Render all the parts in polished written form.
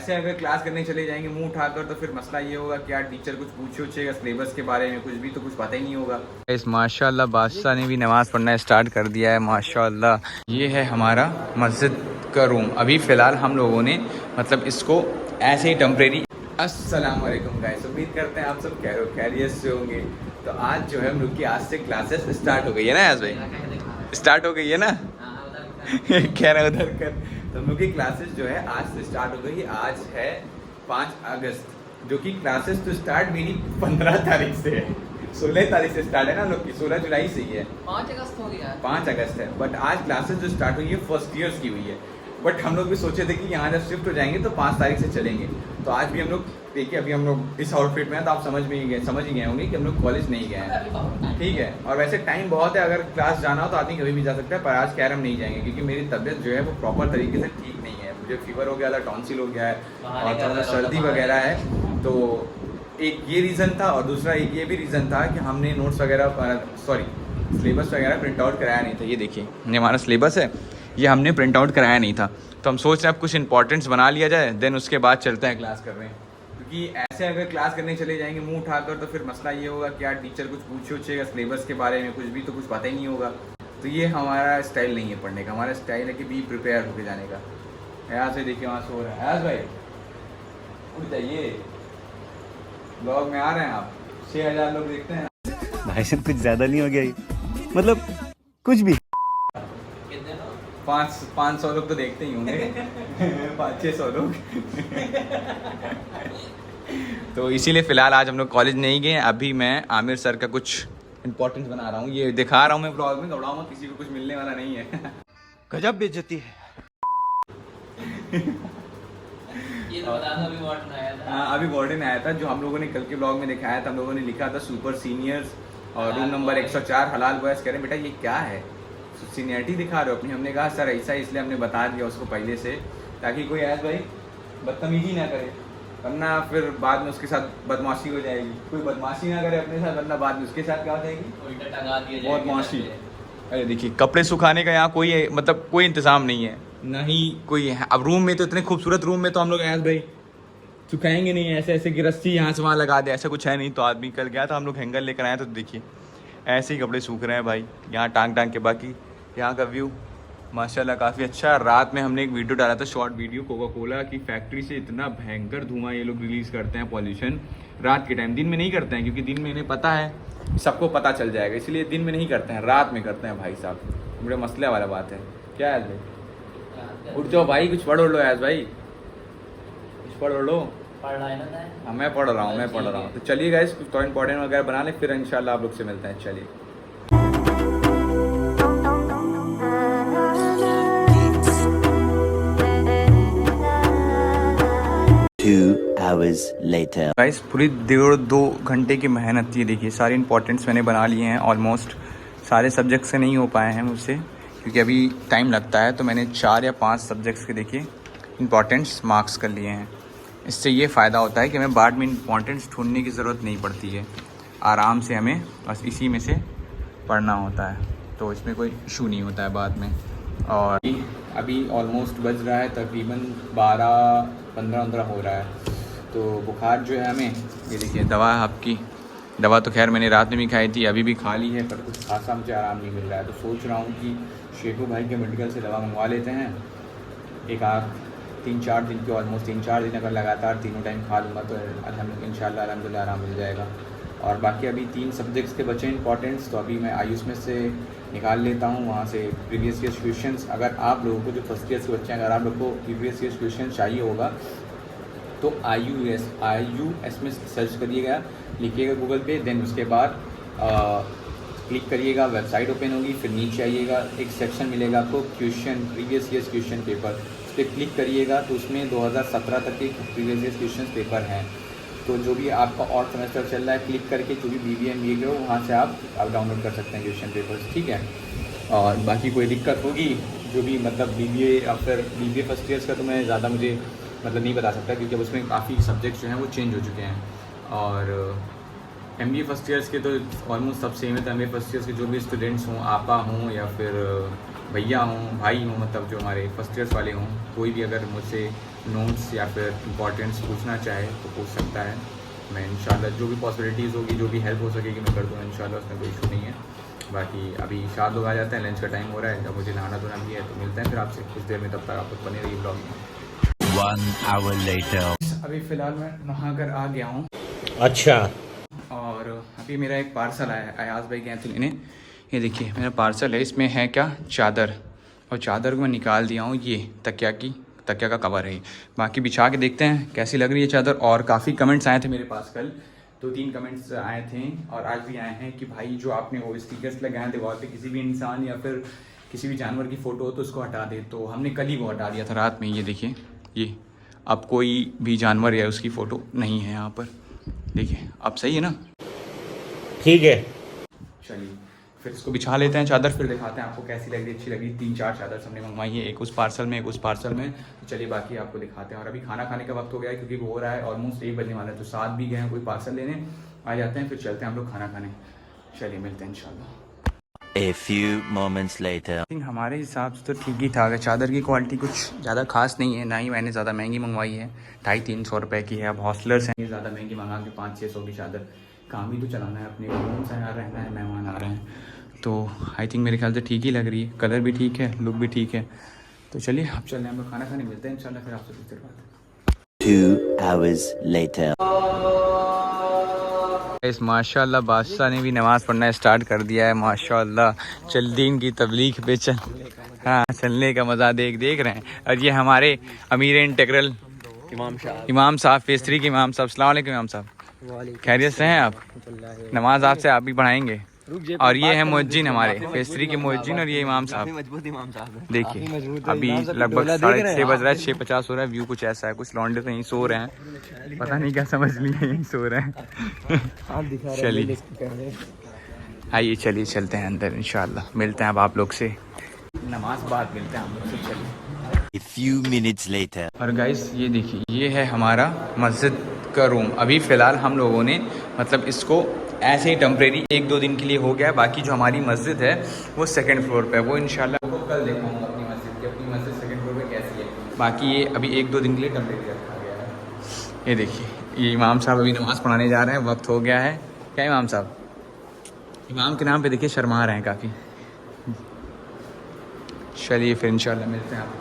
ऐसे अगर क्लास करने चले जाएंगे मुंह उठाकर तो फिर मसला ये होगा कि यार टीचर कुछ पूछेगा सिलेबस के बारे में, कुछ भी तो कुछ पता ही नहीं होगा। इस माशाल्लाह बादशाह ने भी नमाज़ पढ़ना स्टार्ट कर दिया है माशाल्लाह। ये है हमारा मस्जिद का रूम। अभी फ़िलहाल हम लोगों ने मतलब इसको ऐसे ही टेम्परेरी। अस्सलाम वालेकुम गाइस, उम्मीद करते हैं आप सब खैरियत से होंगे। तो आज जो है हम लोग की आज से क्लासेस स्टार्ट हो गई है ना यास भाई, स्टार्ट हो गई है ना कह रहा उधर कर। तो हम लोग की क्लासेस जो है आज से स्टार्ट हो गई। आज है 5 अगस्त, जो कि क्लासेस तो स्टार्ट मेरी 15 तारीख से है। 16 तारीख से स्टार्ट है ना लोग की, 16 जुलाई से ही है। 5 अगस्त हो गया, 5 अगस्त है, बट आज क्लासेस जो स्टार्ट हुई है फर्स्ट ईयर्स की हुई है। बट हम लोग भी सोचे थे कि यहाँ जब शिफ्ट हो जाएंगे तो 5 तारीख से चलेंगे। तो आज भी हम लोग देखिए, अभी हम लोग इस आउटफिट में हैं तो आप समझ ही गए होंगे कि हम लोग कॉलेज नहीं गए हैं, ठीक है। और वैसे टाइम बहुत है, अगर क्लास जाना हो तो आदमी कभी भी जा सकता है, पर आज कैरम नहीं जाएंगे क्योंकि मेरी तबीयत जो है वो प्रॉपर तरीके से ठीक नहीं है। मुझे फीवर हो गया था, टॉन्सिल हो गया है और थोड़ा सा सर्दी वगैरह है। तो एक ये रीज़न था और दूसरा एक ये भी रीज़न था कि हमने नोट्स वगैरह सिलेबस वगैरह प्रिंट आउट कराया नहीं था। ये देखिए, ये हमारा सिलेबस है, ये हमने प्रिंट आउट कराया नहीं था। तो हम सोच रहे हैं अब कुछ इंपॉर्टेंट्स बना लिया जाए, देन उसके बाद चलते हैं क्लास कर रहे हैं। क्योंकि ऐसे अगर क्लास करने चले जाएंगे मुंह उठाकर तो फिर मसला ये होगा कि यार टीचर कुछ पूछेगा सिलेबस के बारे में, कुछ भी तो कुछ पता ही नहीं होगा। तो ये हमारा स्टाइल नहीं है पढ़ने का। हमारा स्टाइल है कि बी प्रिपेयर होकर जाने का। यहाँ से देखिए, वहाँ सो रहा है अयाज भाई, उठ जाइए। ब्लॉग में आ रहे हैं आप, 6000 लोग देखते हैं। भाई साहब कुछ ज़्यादा नहीं हो गया ये? मतलब कुछ भी 500 लोग तो देखते ही होंगे 500-600 लोग तो इसीलिए फ़िलहाल आज हम लोग कॉलेज नहीं गए। अभी मैं आमिर सर का कुछ इंपॉर्टेंस बना रहा हूँ, ये दिखा रहा हूँ मैं ब्लॉग में। घबराऊंगा, किसी को कुछ मिलने वाला नहीं है गजब बेइज्जती है। ये तो बता दो, अभी वार्डन आया था। हाँ, अभी वार्डन आया था, जो हम लोगों ने कल के ब्लॉग में दिखाया था। हम लोगों ने लिखा था सुपर सीनियर्स और रूम नंबर 104 हलाल बॉयज़। कह रहे बेटा ये क्या है, सीनियरिटी दिखा रहे हो अपनी। हमने कहा सर ऐसा है, इसलिए हमने बता दिया उसको पहले से, ताकि कोई ऐसा भाई बदतमीजी ना करे, वरना फिर बाद में उसके साथ बदमाशी हो जाएगी। कोई बदमाशी ना करे अपने साथ, वरना बाद में उसके साथ क्या हो जाएगी, उल्टा टंगा दिया जाएगा। बदमाशी। अरे देखिए, कपड़े सुखाने का यहाँ कोई मतलब कोई इंतज़ाम नहीं है, ना ही कोई है। अब रूम में तो इतने खूबसूरत रूम में तो हम लोग ऐसे भाई सुखाएंगे नहीं, ऐसे ऐसे गिरस्ती यहाँ से वहाँ लगा दे, ऐसा कुछ है नहीं। तो आदमी कल गया था, हम लोग हैंगर लेकर आए तो देखिए ऐसे ही कपड़े सूख रहे हैं भाई, यहाँ टांग टांग के। बाकी यहाँ का व्यू माशाल्लाह काफ़ी अच्छा है। रात में हमने एक वीडियो डाला था, शॉर्ट वीडियो, कोका कोला की फैक्ट्री से इतना भयंकर धुआं ये लोग रिलीज़ करते हैं, पॉल्यूशन रात के टाइम। दिन में नहीं करते हैं क्योंकि दिन में इन्हें पता है, सबको पता चल जाएगा, इसलिए दिन में नहीं करते हैं, रात में करते हैं भाई साहब। बड़े मसले वाला बात है। क्या है भाई, उठ जाओ भाई, कुछ पढ़ लो यार भाई, कुछ पढ़ लो। पढ़ रहा है ना? हाँ मैं पढ़ रहा हूँ। तो चलिए गाइस, कुछ तो इंपॉर्टेंट वगैरह बना लें, फिर इंशाल्लाह आप लोग से मिलते हैं। चलिए। गाइस पूरी 1.5-2 घंटे की मेहनत थी। देखिए सारे इंपॉर्टेंट्स मैंने बना लिए हैं, ऑलमोस्ट सारे सब्जेक्ट से नहीं हो पाए हैं मुझसे क्योंकि अभी टाइम लगता है। तो मैंने 4 या 5 सब्जेक्ट्स के देखिए इंपॉर्टेंट्स मार्क्स कर लिए हैं। इससे ये फ़ायदा होता है कि हमें बाद में इंपॉर्टेंट्स ढूंढने की ज़रूरत नहीं पड़ती है, आराम से हमें बस इसी में से पढ़ना होता है, तो इसमें कोई इशू नहीं होता है बाद में। और अभी ऑलमोस्ट बज रहा है तकरीबन 12-15 हो रहा है। तो बुखार जो है हमें, ये देखिए दवा है आपकी। दवा तो खैर मैंने रात में भी खाई थी, अभी भी खा ली है, पर कुछ खासा मुझे आराम नहीं मिल रहा है। तो सोच रहा हूँ कि शेखू भाई के मेडिकल से दवा मंगवा लेते हैं। एक आध 3-4 दिन की, ऑलमोस्ट 3-4 दिन अगर लगातार तीनों टाइम खा लूँगा तो इंशाल्लाह अल्हम्दुलिल्लाह आराम मिल जाएगा। और बाकी अभी 3 सब्जेक्ट्स के बचे इंपॉर्टेंट्स, तो अभी मैं आयुष में से निकाल लेता हूँ, वहाँ से प्रीवियस ईयर क्वेश्चंस। अगर आप लोगों को जो फर्स्ट ईयर के बच्चे हैं, अगर आप लोग को प्रीवियस ईयर क्वेश्चन चाहिए होगा तो IUS में सर्च करिएगा, लिखिएगा गूगल पे, देन उसके बाद क्लिक करिएगा, वेबसाइट ओपन होगी, फिर नीचे आइएगा, एक सेक्शन मिलेगा आपको question, previous year question paper, उस पर क्लिक करिएगा। तो उसमें 2017 तक के प्रीवियस ईयर क्वेश्चन पेपर हैं। तो जो भी आपका और सेमेस्टर चल रहा है, क्लिक करके जो भी BBA MBA के हो वहाँ से आप डाउनलोड कर सकते हैं क्वेश्चन पेपर्स, ठीक है। और बाकी कोई दिक्कत होगी जो भी मतलब BBA या फिर BBA फर्स्ट ईयर्स का, तो मैं ज़्यादा मुझे मतलब नहीं बता सकता क्योंकि अब उसमें काफ़ी सब्जेक्ट्स जो हैं वो चेंज हो चुके हैं। और MBA फर्स्ट ईयर्स के तो ऑलमोस्ट सब सेम है। तो MBA फर्स्ट ईयर्स के जो भी स्टूडेंट्स हों, आपा हों या फिर भैया हों, भाई हों, मतलब जो हमारे फर्स्ट ईयर्स वाले हों, कोई भी अगर मुझसे नोट्स या फिर इंपॉर्टेंट्स पूछना चाहे तो पूछ सकता है। मैं इंशाल्लाह जो भी पॉसिबिलिटीज़ होगी, जो भी हेल्प हो सकेगी मैं कर दूँगा इंशाल्लाह, उसमें कोई इशू नहीं है। बाकी अभी 4 लोग आ जाते हैं, लंच का टाइम हो रहा है, जब मुझे नहाना धोना भी है, तो मिलते हैं फिर आपसे कुछ देर में। तब तक आप लोग बने रहिए ब्लॉग में। 1 hour later. अभी फ़िलहाल मैं नहा कर आ गया हूँ अच्छा, और अभी मेरा एक पार्सल आया है, अयाज भाई गए थे लेने। ये देखिए मेरा पार्सल है, इसमें है क्या, चादर, और चादर को मैं निकाल दिया हूँ। ये तकिया का कवर है। बाकी बिछा के देखते हैं कैसी लग रही है चादर। और काफ़ी कमेंट्स आए थे मेरे पास, कल 2-3 कमेंट्स आए थे और आज भी आए हैं कि भाई जो आपने वो स्टिकर्स लगाए हैं दीवार पे, किसी भी इंसान या फिर किसी भी जानवर की फ़ोटो हो तो उसको हटा दे। तो हमने कल ही वो हटा दिया था रात में। ये देखिए, ये अब कोई भी जानवर या उसकी फ़ोटो नहीं है यहाँ पर। देखिए अब सही है ना? ठीक है। चलिए फिर इसको बिछा लेते हैं चादर, फिर दिखाते हैं आपको कैसी लगी, अच्छी लगी। 3-4 चादर हमने मंगवाई है, एक उस पार्सल में, एक उस पार्सल में। तो चलिए बाकी आपको दिखाते हैं। और अभी खाना खाने का वक्त हो गया है, क्योंकि वो हो रहा है ऑलमोस्ट 1 बजने वाला है। तो 7 भी गए हैं कोई पार्सल लेने, आ जाते हैं फिर चलते हैं हम लोग खाना खाने। चलिए मिलते हैं इंशाल्लाह। A few moments later. हमारे हिसाब से तो ठीक ही ठाक है। चादर की क्वालिटी कुछ ज़्यादा खास नहीं है, ना ही मैंने ज़्यादा महंगी मंगवाई है। 250-300 रुपये की है। अब हॉस्टलर्स हैं, ज़्यादा महंगी मंगा के 500-600 की चादर। काम ही तो चलाना है अपने, रूम से यहाँ रहना है, मेहमान आ रहे हैं। तो आई थिंक मेरे ख्याल से ठीक ही लग रही है, कलर भी ठीक है, लुक भी ठीक है। तो चलिए अब चल रहे हैं हम लोग खाना खाने, मिलते हैं इंशाल्लाह फिर आपसे कुछ देर बाद। 2 hours later. इस माशाल्लाह बादशाह ने भी नमाज़ पढ़ना स्टार्ट कर दिया है माशाल्लाह। चल दीन की तबलीग पे चल, हाँ चलने का मज़ा देख रहे हैं। और ये हमारे अमीर इंटेग्रल इमाम साहब, फेज 3 के इमाम साहब। अस्सलाम वालेकुम इमाम साहब, खैरियत से हैं आप? नमाज आपसे आप भी पढ़ाएंगे। और ये है मुअज्जिन, हमारे फेज 3 के मुअज्जिन, और ये इमाम साहब। देखिए अभी लगभग 6:30 बज रहा है, 6:50 हो रहा है। व्यू कुछ ऐसा है, कुछ लौंडे तो यहीं सो रहे हैं, पता नहीं क्या समझ लिए, यहीं सो रहे हैं। चलिए आइए, चलिए चलते हैं अंदर, इंशाल्लाह मिलते हैं अब आप लोग से, नमाज बाद मिलते हैं हम लोग से। चलिए। A few minutes later. और गाइस ये देखिए, ये है हमारा मस्जिद का रूम। अभी फ़िलहाल हम लोगों ने मतलब इसको ऐसे ही टेम्परेरी 1-2 दिन के लिए हो गया है। बाकी जो हमारी मस्जिद है वो 2nd फ्लोर पे है। वो इंशाल्लाह आपको कल दिखाऊंगा अपनी मस्जिद की, अपनी मस्जिद 2nd फ्लोर पे कैसी है। बाकी ये अभी 1-2 दिन के लिए टेम्परेरी रखा गया है। ये देखिए, ये इमाम साहब अभी नमाज़ पढ़ाने जा रहे हैं, वक्त हो गया है। क्या इमाम साहब, इमाम के नाम पे देखिए शर्मा रहे हैं काफ़ी। चलिए फिर इंशाल्लाह मिलते हैं आपको।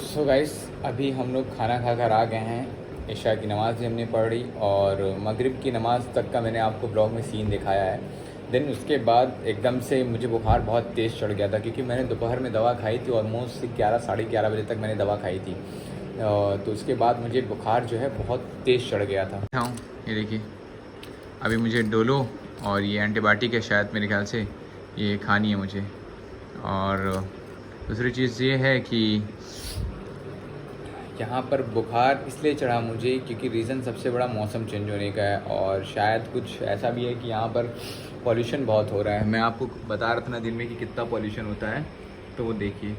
सो गाइस अभी हम लोग खाना खा कर आ गए हैं। इशा की नमाज़ भी हमने पढ़ी और मगरिब की नमाज़ तक का मैंने आपको ब्लॉग में सीन दिखाया है। देन उसके बाद एकदम से मुझे बुखार बहुत तेज़ चढ़ गया था, क्योंकि मैंने दोपहर में दवा खाई थी, ऑलमोस्ट 11-11:30 बजे तक मैंने दवा खाई थी। तो उसके बाद मुझे बुखार जो है बहुत तेज़ चढ़ गया था। हाँ ये देखिए, अभी मुझे डोलो और ये एंटीबायोटिक है शायद, मेरे ख्याल से ये खानी है मुझे। और दूसरी चीज़ ये है कि यहाँ पर बुखार इसलिए चढ़ा मुझे क्योंकि रीज़न सबसे बड़ा मौसम चेंज होने का है, और शायद कुछ ऐसा भी है कि यहाँ पर पॉल्यूशन बहुत हो रहा है। मैं आपको बता रहा था ना दिन में कि कितना पॉल्यूशन होता है, तो वो देखिए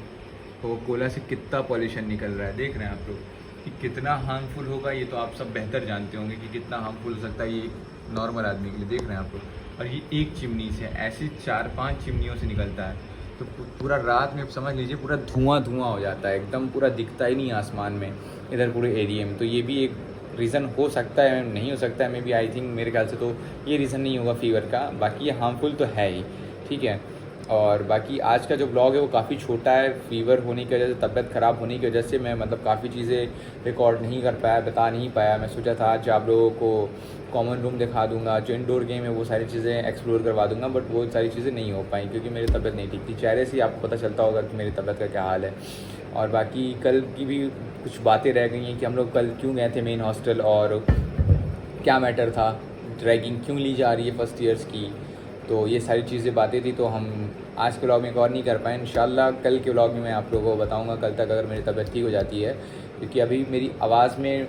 कोका-कोला से कितना पॉल्यूशन निकल रहा है। देख रहे हैं आप लोग कि कितना हार्मफुल होगा, ये तो आप सब बेहतर जानते होंगे कि कितना हार्मफुल हो सकता है ये नॉर्मल आदमी के लिए। देख रहे हैं आप लोग, और ये एक चिमनी से, ऐसी 4-5 चिमनियों से निकलता है। तो पूरा रात में समझ लीजिए पूरा धुआं हो जाता है, एकदम पूरा दिखता ही नहीं आसमान में इधर पूरे एरिया में। तो ये भी एक रीज़न हो सकता है, नहीं हो सकता है, मे बी आई थिंक मेरे ख्याल से तो ये रीज़न नहीं होगा फीवर का। बाकी ये हार्मफुल तो है ही, ठीक है। और बाकी आज का जो ब्लॉग है वो काफ़ी छोटा है, फीवर होने की वजह से, तबीयत ख़राब होने की वजह से मैं मतलब काफ़ी चीज़ें रिकॉर्ड नहीं कर पाया, बता नहीं पाया। मैं सोचा था आज आप लोगों को कॉमन रूम दिखा दूंगा, जो इंडोर गेम है वो सारी चीज़ें एक्सप्लोर करवा दूंगा, बट वो सारी चीज़ें नहीं हो पाई क्योंकि मेरी तबीयत नहीं ठीक थी। चेहरे से आपको पता चलता होगा कि मेरी तबीयत का क्या हाल है। और बाकी कल की भी कुछ बातें रह गई हैं कि हम लोग कल क्यों गए थे मेन हॉस्टल, और क्या मैटर था, रैगिंग क्यों ली जा रही है फर्स्ट ईयर्स की। तो ये सारी चीज़ें बातें थी, तो हम आज के व्लॉग में कवर नहीं कर पाए। इंशाल्लाह कल के व्लॉग में मैं आप लोगों को बताऊंगा, कल तक अगर मेरी तबीयत ठीक हो जाती है। क्योंकि अभी मेरी आवाज़ में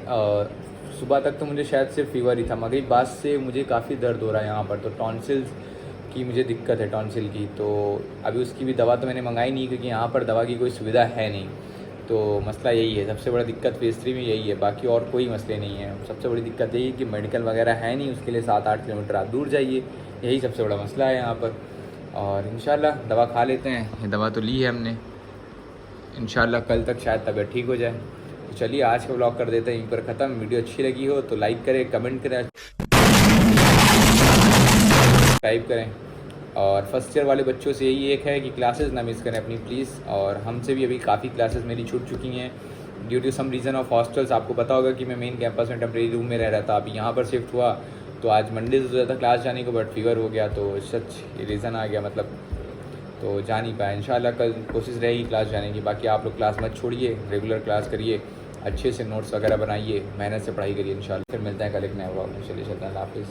सुबह तक तो मुझे शायद सिर्फ फीवर ही था, मगर बाद से मुझे काफ़ी दर्द हो रहा है यहाँ पर। तो टॉन्सिल्स की मुझे दिक्कत है, टॉन्सिल की। तो अभी उसकी भी दवा तो मैंने मंगाई नहीं, क्योंकि यहाँ पर दवा की कोई सुविधा है नहीं। तो मसला यही है, सबसे बड़ा दिक्कत फेज़ 3 में यही है, बाकी और कोई मसले नहीं है। सबसे बड़ी दिक्कत यही है कि मेडिकल वगैरह है नहीं, उसके लिए 7-8 किलोमीटर आप दूर जाइए, यही सबसे बड़ा मसला है यहाँ पर। और इंशाल्लाह दवा खा लेते हैं। ये दवा तो ली है हमने, इंशाल्लाह कल तक शायद तबीयत ठीक हो जाए। तो चलिए आज का व्लॉग कर देते हैं यहीं पर ख़त्म। वीडियो अच्छी लगी हो तो लाइक करें, कमेंट करें, सब्सक्राइब करें। और फर्स्ट ईयर वाले बच्चों से यही एक है कि क्लासेस ना मिस करें अपनी प्लीज़। और हमसे भी अभी काफ़ी क्लासेस मेरी छूट चुकी हैं due to some reason of hostels. आपको पता होगा कि मैं मेन कैंपस में टेम्प्रेरी रूम में रह रहा था, अभी यहाँ पर शिफ्ट हुआ तो आज मंडे से सोचा था क्लास जाने को, बट फीवर हो गया तो सच रीज़न आ गया मतलब, तो जा नहीं पाया। इंशाल्लाह कल कोशिश रहेगी क्लास जाने की। बाकी आप लोग क्लास मत छोड़िए, रेगुलर क्लास करिए, अच्छे से नोट्स वगैरह बनाइए, मेहनत से पढ़ाई करिए। इंशाल्लाह फिर मिलते हैं कल एक नए व्लॉग में। चलिए चलते हैं, अल्लाह हाफिज़।